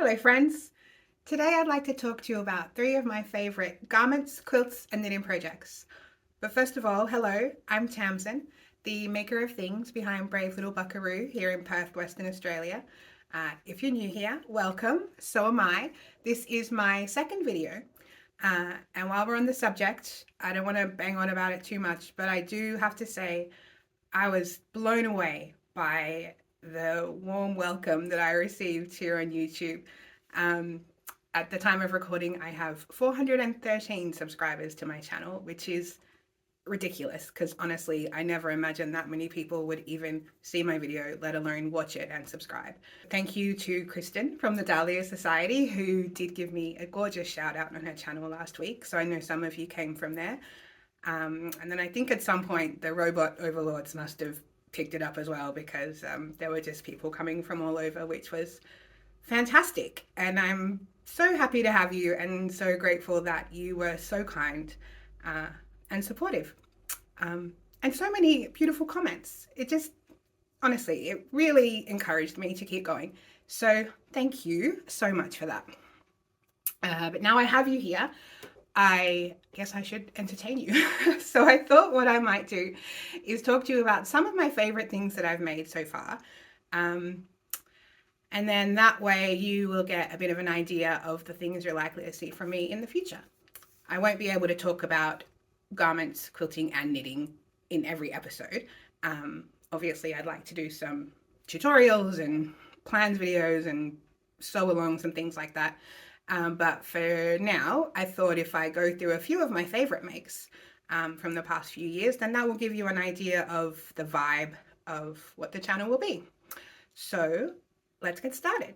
Hello friends! Today I'd like to talk to you about 3 of my favourite garments, quilts and knitting projects. But first of all, hello, I'm Tamsin, the maker of things behind Brave Little Buckaroo here in Perth, Western Australia. If you're new here, welcome, so am I. This is my second video. And while we're on the subject, I don't want to bang on about it too much, but I do have to say I was blown away by the warm welcome that I received here on YouTube. At the time of recording, I have 413 subscribers to my channel, which is ridiculous because honestly, I never imagined that many people would even see my video, let alone watch it and subscribe. Thank you to Kristen from the Dahlia Society, who did give me a gorgeous shout out on her channel last week. So I know some of you came from there. And then I think at some point the robot overlords must have picked it up as well, because there were just people coming from all over, which was fantastic. And I'm so happy to have you and so grateful that you were so kind and supportive. And so many beautiful comments. It just, honestly, it really encouraged me to keep going. So thank you so much for that. But now I have you here, I guess I should entertain you. So I thought what I might do is talk to you about some of my favorite things that I've made so far. And then that way you will get a bit of an idea of the things you're likely to see from me in the future. I won't be able to talk about garments, quilting and knitting in every episode. Obviously I'd like to do some tutorials and plans videos and sew alongs and things like that. But for now, I thought if I go through a few of my favorite makes from the past few years, then that will give you an idea of the vibe of what the channel will be. So let's get started.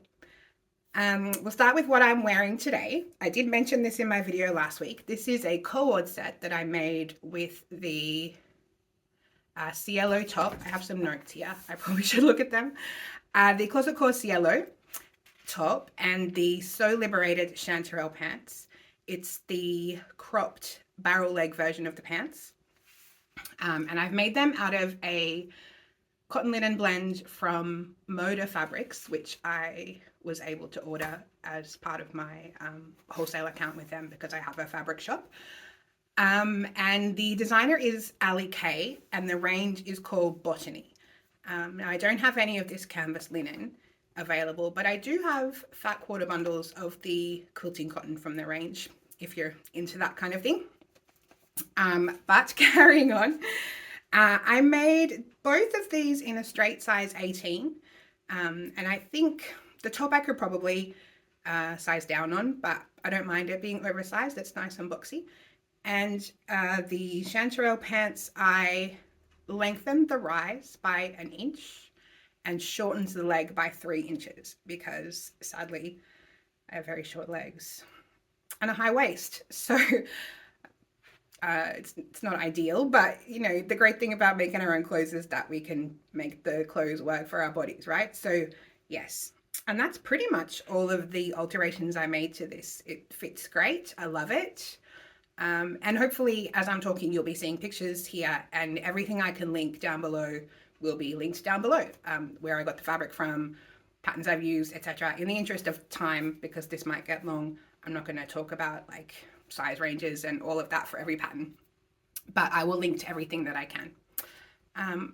We'll start with what I'm wearing today. I did mention this in my video last week. This is a cord set that I made with the Cielo top. I have some notes here. I probably should look at them. The Closet Core Cielo top and the So Liberated chanterelle pants. It's the cropped barrel leg version of the pants. And I've made them out of a cotton linen blend from Moda Fabrics, which I was able to order as part of my wholesale account with them because I have a fabric shop. And the designer is Ali Kay and the range is called Botany. Now I don't have any of this canvas linen available, but I do have fat quarter bundles of the quilting cotton from the range if you're into that kind of thing. But carrying on, I made both of these in a straight size 18, and I think the top I could probably size down on, but I don't mind it being oversized. It's nice and boxy. And the chanterelle pants, I lengthened the rise by 1 inch and shortens the leg by 3 inches because sadly I have very short legs and a high waist. So it's not ideal, but you know, the great thing about making our own clothes is that we can make the clothes work for our bodies, right? So yes, and that's pretty much all of the alterations I made to this. It fits great. I love it. And hopefully as I'm talking, you'll be seeing pictures here, and everything I can link down below will be linked down below, where I got the fabric from, patterns I've used, etc. In the interest of time, because this might get long, I'm not going to talk about like size ranges and all of that for every pattern, but I will link to everything that I can.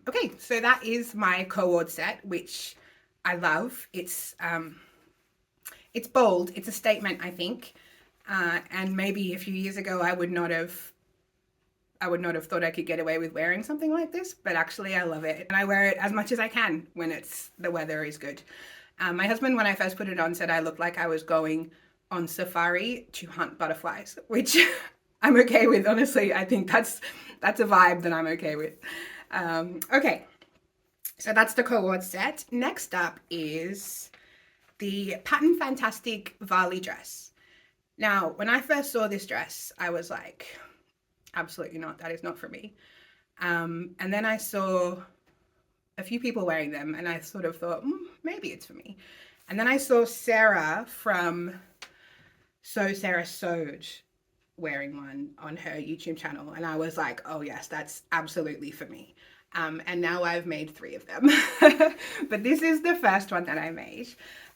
Okay, so that is my cord set, which I love. It's bold. It's a statement, I think. And maybe a few years ago, I would not have thought I could get away with wearing something like this, but actually I love it. And I wear it as much as I can when the weather is good. My husband, when I first put it on, said I looked like I was going on safari to hunt butterflies, which I'm okay with, honestly. I think that's a vibe that I'm okay with. Okay, so that's the cord set. Next up is the Pattern Fantastic Varley dress. Now, when I first saw this dress, I was like, absolutely not, that is not for me. And then I saw a few people wearing them and I sort of thought, maybe it's for me. And then I saw Sarah from Sarah Sewed wearing one on her YouTube channel, and I was like, oh yes, that's absolutely for me. And now I've made 3 of them. But this is the first one that I made.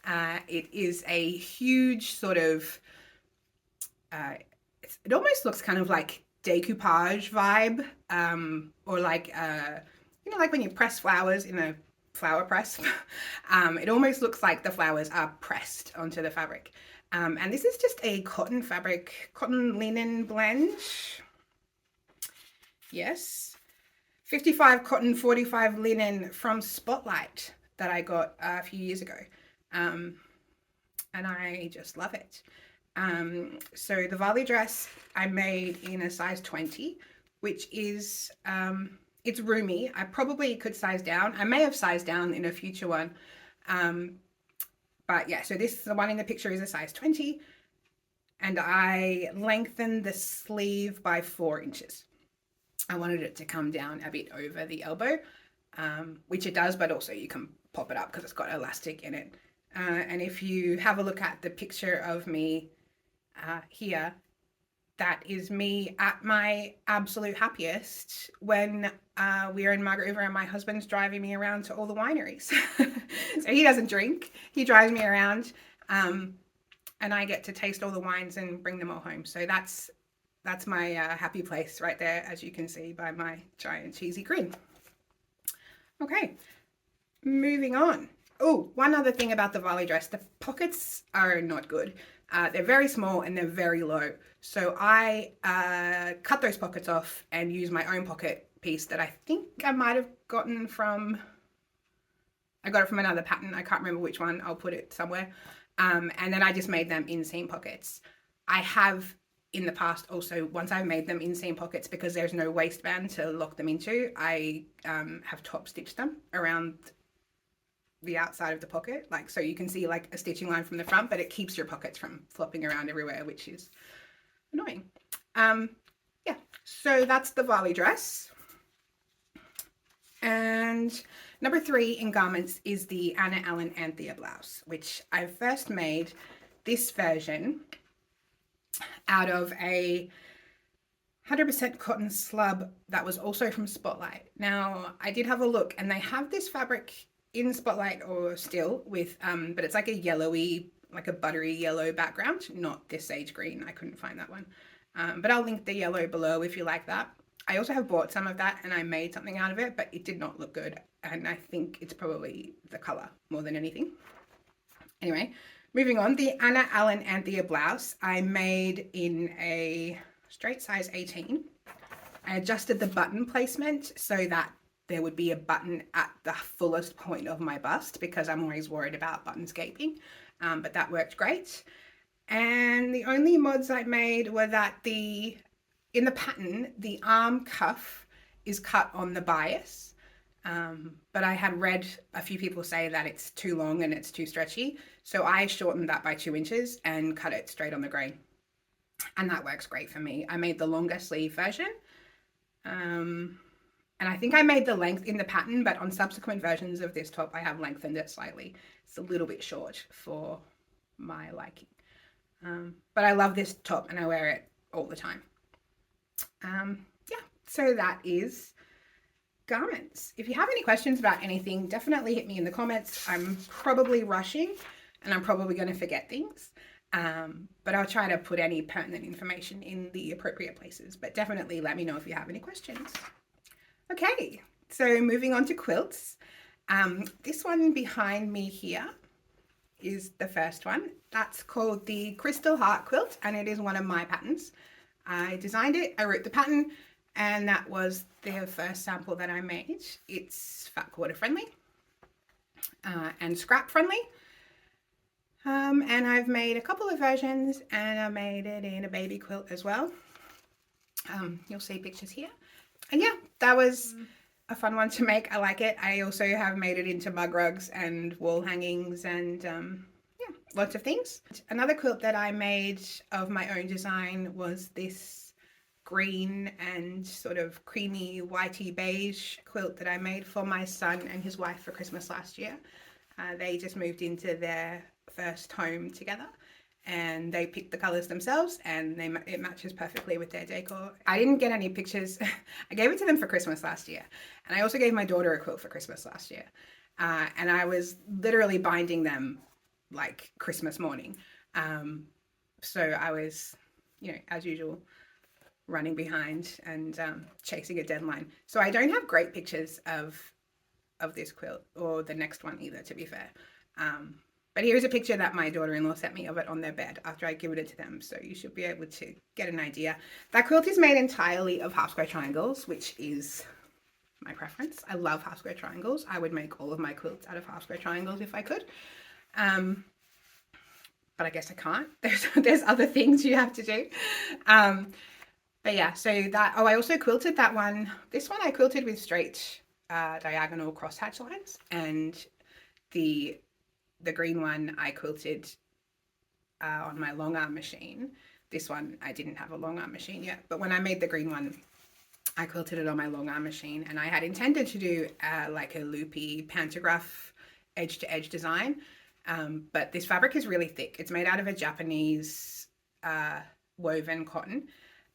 It is a huge sort of, it almost looks kind of like decoupage vibe, or like, like when you press flowers in a flower press. It almost looks like the flowers are pressed onto the fabric. And this is just a cotton fabric, cotton linen blend. Yes. 55 cotton, 45 linen from Spotlight that I got a few years ago. And I just love it. So the volley dress I made in a size 20, which is, it's roomy. I probably could size down. I may have sized down in a future one. But yeah, so the one in the picture is a size 20, and I lengthened the sleeve by 4 inches. I wanted it to come down a bit over the elbow, which it does, but also you can pop it up because it's got elastic in it. And if you have a look at the picture of me here, that is me at my absolute happiest when we are in Margaret River and my husband's driving me around to all the wineries. So he doesn't drink, he drives me around, and I get to taste all the wines and bring them all home. So that's my happy place right there, as you can see by my giant cheesy grin. Okay, moving on. Oh, one other thing about the volley dress, the pockets are not good. They're very small and they're very low. So I cut those pockets off and use my own pocket piece that I think I might have gotten from, I got it from another pattern. I can't remember which one. I'll put it somewhere. And then I just made them inseam pockets. I have in the past also, once I've made them inseam pockets, because there's no waistband to lock them into, I have top stitched them around the outside of the pocket, like, so you can see like a stitching line from the front, but it keeps your pockets from flopping around everywhere, which is annoying. Yeah, so that's the volley dress. And number 3 in garments is the Anna Allen Anthea blouse, which I first made this version out of a 100% cotton slub that was also from Spotlight. Now, I did have a look and they have this fabric in Spotlight or still with, but it's like a yellowy, like a buttery yellow background, not this sage green. I couldn't find that one. But I'll link the yellow below if you like that. I also have bought some of that and I made something out of it, but it did not look good. And I think it's probably the color more than anything. Anyway, moving on, the Anna Allen Anthea blouse I made in a straight size 18. I adjusted the button placement so that there would be a button at the fullest point of my bust, because I'm always worried about buttons gaping, but that worked great. And the only mods I made were that in the pattern, the arm cuff is cut on the bias, but I had read a few people say that it's too long and it's too stretchy, so I shortened that by 2 inches and cut it straight on the grain, and that works great for me. I made the longer sleeve version, and I think I made the length in the pattern, but on subsequent versions of this top, I have lengthened it slightly. It's a little bit short for my liking. But I love this top and I wear it all the time. Yeah, so that is garments. If you have any questions about anything, definitely hit me in the comments. I'm probably rushing and I'm probably going to forget things. But I'll try to put any pertinent information in the appropriate places. But definitely let me know if you have any questions. Okay, so moving on to quilts. This one behind me here is the first one. That's called the Crystal Heart quilt, and it is one of my patterns. I designed it, I wrote the pattern, and that was the first sample that I made. It's fat quarter friendly and scrap friendly. And I've made a couple of versions, and I made it in a baby quilt as well. You'll see pictures here. And yeah, that was a fun one to make. I like it. I also have made it into mug rugs and wall hangings and yeah, lots of things. Another quilt that I made of my own design was this green and sort of creamy whitey beige quilt that I made for my son and his wife for Christmas last year. They just moved into their first home together, and they picked the colors themselves, and it matches perfectly with their decor. I didn't get any pictures. I gave it to them for Christmas last year, and I also gave my daughter a quilt for Christmas last year, and I was literally binding them like Christmas morning. So I was, as usual, running behind and chasing a deadline. So I don't have great pictures of this quilt or the next one either, to be fair. But here's a picture that my daughter-in-law sent me of it on their bed after I give it to them. So you should be able to get an idea. That quilt is made entirely of half square triangles, which is my preference. I love half square triangles. I would make all of my quilts out of half square triangles if I could. But I guess I can't. There's other things you have to do. But yeah, so that, I also quilted that one. This one I quilted with straight diagonal crosshatch lines, and the green one I quilted on my long arm machine. This one I didn't have a long arm machine yet, but when I made the green one, I quilted it on my long arm machine, and I had intended to do like a loopy pantograph edge to edge design, but this fabric is really thick. It's made out of a Japanese woven cotton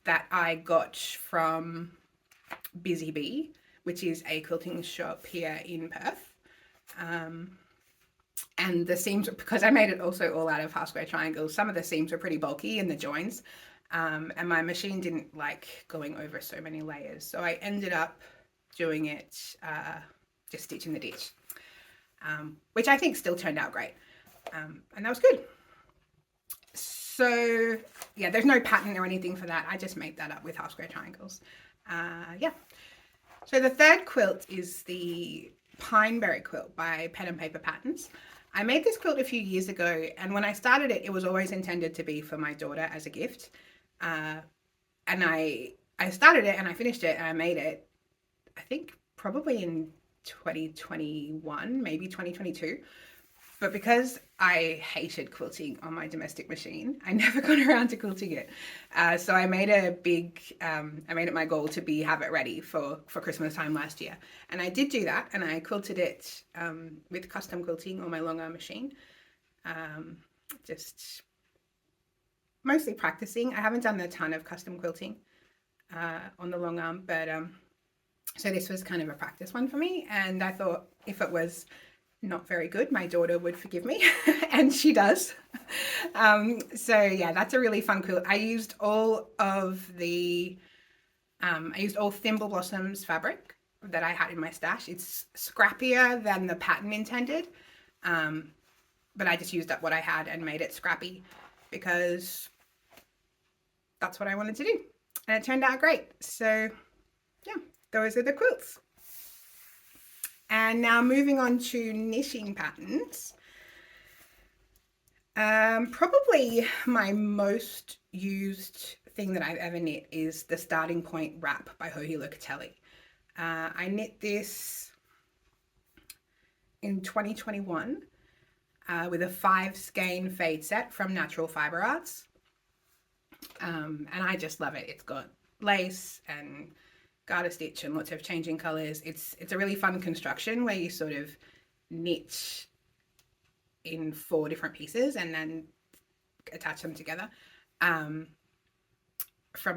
that I got from Busy Bee, which is a quilting shop here in Perth. And the seams, because I made it also all out of half square triangles, some of the seams were pretty bulky in the joins, and my machine didn't like going over so many layers. So I ended up doing it just stitch in the ditch, which I think still turned out great. And that was good. So yeah, there's no pattern or anything for that. I just made that up with half square triangles. Yeah. So the third quilt is the Pineberry quilt by Pen and Paper Patterns. I made this quilt a few years ago, and when I started it, it was always intended to be for my daughter as a gift. And I started it and I finished it and I made it, I think probably in 2021, maybe 2022. But because I hated quilting on my domestic machine, I never got around to quilting it. So I made I made it my goal to have it ready for Christmas time last year. And I did do that, and I quilted it with custom quilting on my long arm machine. Just mostly practicing. I haven't done a ton of custom quilting on the long arm, but so this was kind of a practice one for me. And I thought if it was not very good, my daughter would forgive me, and she does. So yeah, that's a really fun quilt. I used all Thimble Blossoms fabric that I had in my stash. It's scrappier than the pattern intended, but I just used up what I had and made it scrappy because that's what I wanted to do, and it turned out great. So yeah, those are the quilts. And now moving on to knitting patterns. Probably my most used thing that I've ever knit is the Starting Point Wrap by Joji Locatelli. I knit this in 2021 with a 5 skein fade set from Natural Fiber Arts. And I just love it. It's got lace and garter stitch and lots of changing colors. It's a really fun construction where you sort of knit in 4 different pieces and then attach them together from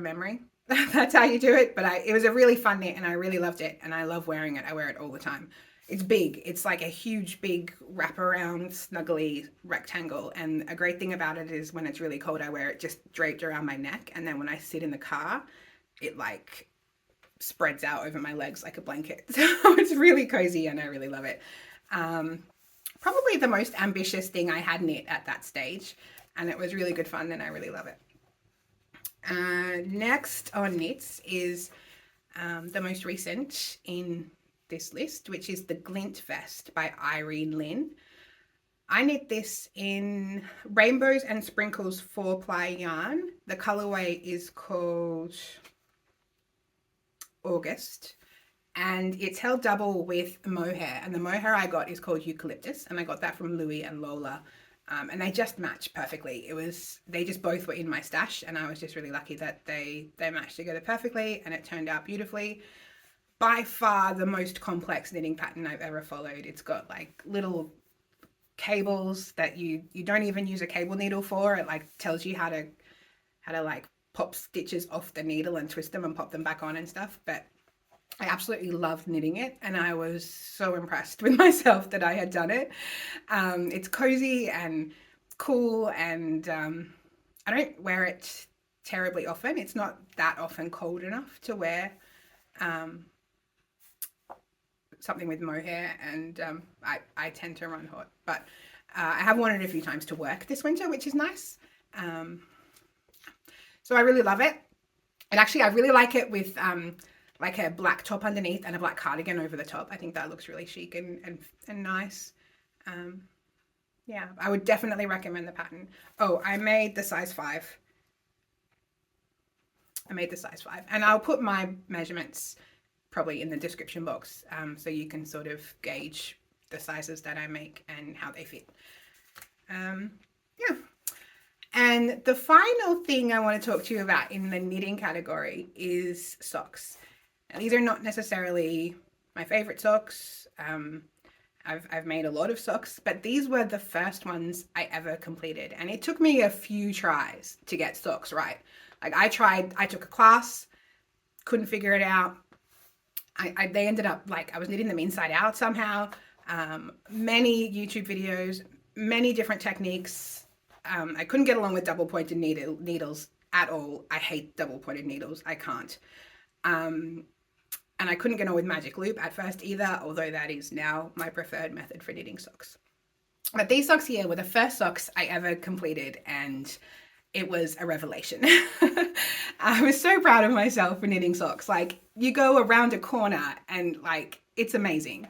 memory. That's how you do it. But it was a really fun knit and I really loved it, and I love wearing it. I wear it all the time. It's big. It's like a huge, big wraparound, snuggly rectangle. And a great thing about it is when it's really cold, I wear it just draped around my neck. And then when I sit in the car, it like spreads out over my legs like a blanket. So it's really cozy and I really love it. Probably the most ambitious thing I had knit at that stage, and it was really good fun and I really love it. Next on knits is the most recent in this list, which is the Glint Vest by Irene Lynn. I knit this in Rainbows and Sprinkles 4-ply yarn. The colorway is called August, and it's held double with mohair, and the mohair I got is called Eucalyptus, and I got that from Louie and Lola, and they just match perfectly. They just both were in my stash, and I was just really lucky that they matched together perfectly, and it turned out beautifully. By far the most complex knitting pattern I've ever followed. It's got like little cables that you don't even use a cable needle for. It like tells you how to like pop stitches off the needle and twist them and pop them back on and stuff. But I absolutely loved knitting it, and I was so impressed with myself that I had done it. It's cozy and cool, and I don't wear it terribly often. It's not that often cold enough to wear um, something with mohair, and I tend to run hot. But I have worn it a few times to work this winter, which is nice. Um, so I really love it. And actually, I really like it with like a black top underneath and a black cardigan over the top. I think that looks really chic and nice. Um, yeah, I would definitely recommend the pattern. Oh, I made the size 5. I made the size 5. And I'll put my measurements probably in the description box, so you can sort of gauge the sizes that I make and how they fit. Yeah. And the final thing I want to talk to you about in the knitting category is socks. Now, these are not necessarily my favorite socks. I've made a lot of socks, but these were the first ones I ever completed. And it took me a few tries to get socks right. Like I took a class, couldn't figure it out. They ended up like I was knitting them inside out somehow. Many YouTube videos, many different techniques. I couldn't get along with double pointed needles at all. I hate double pointed needles. I can't. And I couldn't get on with magic loop at first either, although that is now my preferred method for knitting socks. But these socks here were the first socks I ever completed, and it was a revelation. I was so proud of myself for knitting socks. Like, you go around a corner and like it's amazing.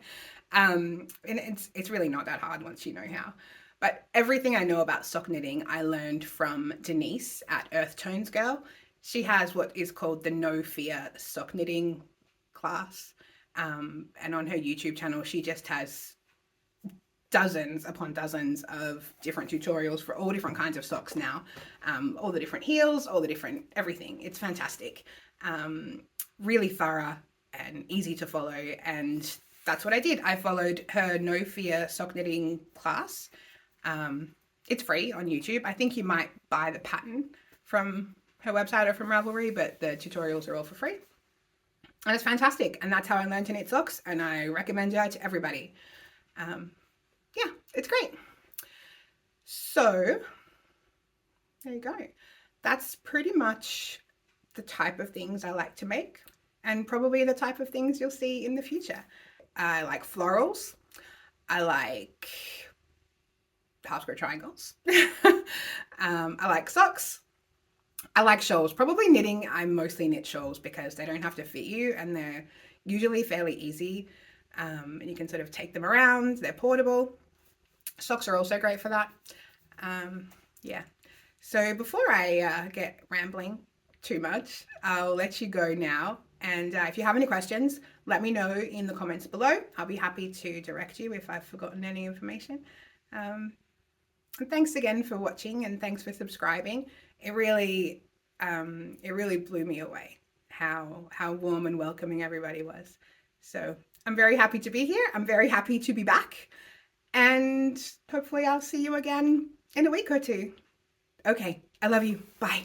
And it's really not that hard once you know how. But everything I know about sock knitting, I learned from Denise at Earth Tones Girl. She has what is called the No Fear sock knitting class. And on her YouTube channel, she just has dozens upon dozens of different tutorials for all different kinds of socks now. All the different heels, all the different everything. It's fantastic. Really thorough and easy to follow. And that's what I did. I followed her No Fear sock knitting class. It's free on YouTube. I think you might buy the pattern from her website or from Ravelry, but the tutorials are all for free. And it's fantastic. And that's how I learned to knit socks. And I recommend it to everybody. Yeah, it's great. So there you go. That's pretty much the type of things I like to make, and probably the type of things you'll see in the future. I like florals. I like half square triangles. I like socks. I like shawls. Probably knitting, I mostly knit shawls because they don't have to fit you and they're usually fairly easy. And you can sort of take them around. They're portable. Socks are also great for that. Yeah. So before I get rambling too much, I'll let you go now. And if you have any questions, let me know in the comments below. I'll be happy to direct you if I've forgotten any information. And thanks again for watching, and thanks for subscribing. It really blew me away how warm and welcoming everybody was. So I'm very happy to be here. I'm very happy to be back. And hopefully I'll see you again in a week or two. Okay, I love you. Bye.